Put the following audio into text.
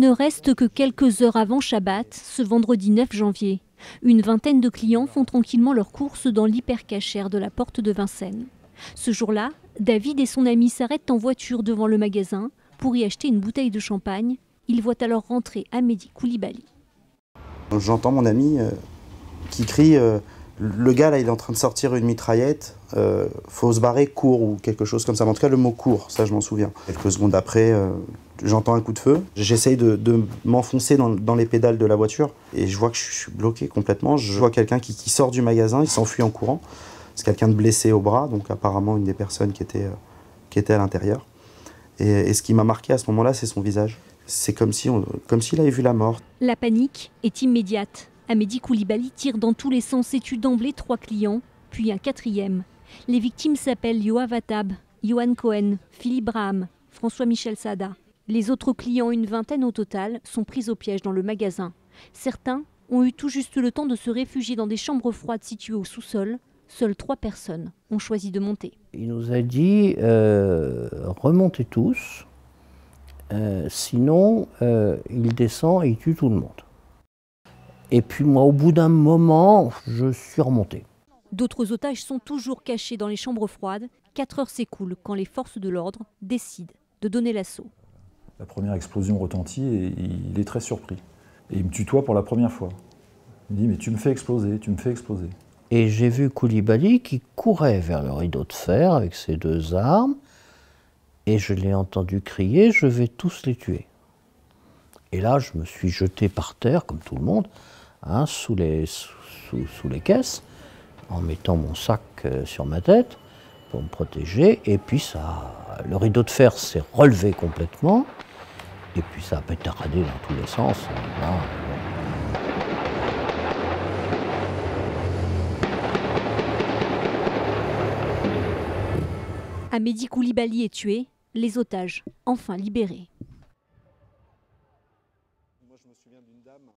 ne reste que quelques heures avant Shabbat, ce vendredi 9 janvier. Une vingtaine de clients font tranquillement leurs courses dans l'hypercachère de la porte de Vincennes. Ce jour-là, David et son ami s'arrêtent en voiture devant le magasin pour y acheter une bouteille de champagne. Ils voient alors rentrer Hamedi Koulibaly. J'entends mon ami qui crie le gars là il est en train de sortir une mitraillette, faut se barrer, court ou quelque chose comme ça. Mais en tout cas le mot court, ça je m'en souviens. Quelques secondes après, j'entends un coup de feu. J'essaye de m'enfoncer dans les pédales de la voiture et je vois que je suis bloqué complètement. Je vois quelqu'un qui sort du magasin, il s'enfuit en courant. C'est quelqu'un de blessé au bras, donc apparemment une des personnes qui était à l'intérieur. Et ce qui m'a marqué à ce moment-là, c'est son visage. C'est comme s'il avait vu la mort. La panique est immédiate. Hamedi Koulibaly tire dans tous les sens et tue d'emblée 3 clients, puis un 4e. Les victimes s'appellent Yoav Attab, Yohan Cohen, Philippe Braham, François-Michel Sada. Les autres clients, une vingtaine au total, sont pris au piège dans le magasin. Certains ont eu tout juste le temps de se réfugier dans des chambres froides situées au sous-sol. Seules 3 personnes ont choisi de monter. Il nous a dit remontez tous, sinon il descend et il tue tout le monde. Et puis moi, au bout d'un moment, je suis remonté. D'autres otages sont toujours cachés dans les chambres froides. 4 heures s'écoulent quand les forces de l'ordre décident de donner l'assaut. La première explosion retentit et il est très surpris. Et il me tutoie pour la première fois. Il me dit « mais tu me fais exploser, tu me fais exploser ». Et j'ai vu Koulibaly qui courait vers le rideau de fer avec ses 2 armes. Et je l'ai entendu crier « je vais tous les tuer ». Et là, je me suis jeté par terre, comme tout le monde, hein, sous les caisses, en mettant mon sac sur ma tête pour me protéger. Et puis le rideau de fer s'est relevé complètement. Et puis ça a pétaradé dans tous les sens. Là, Hamedi Koulibaly est tué, les otages enfin libérés.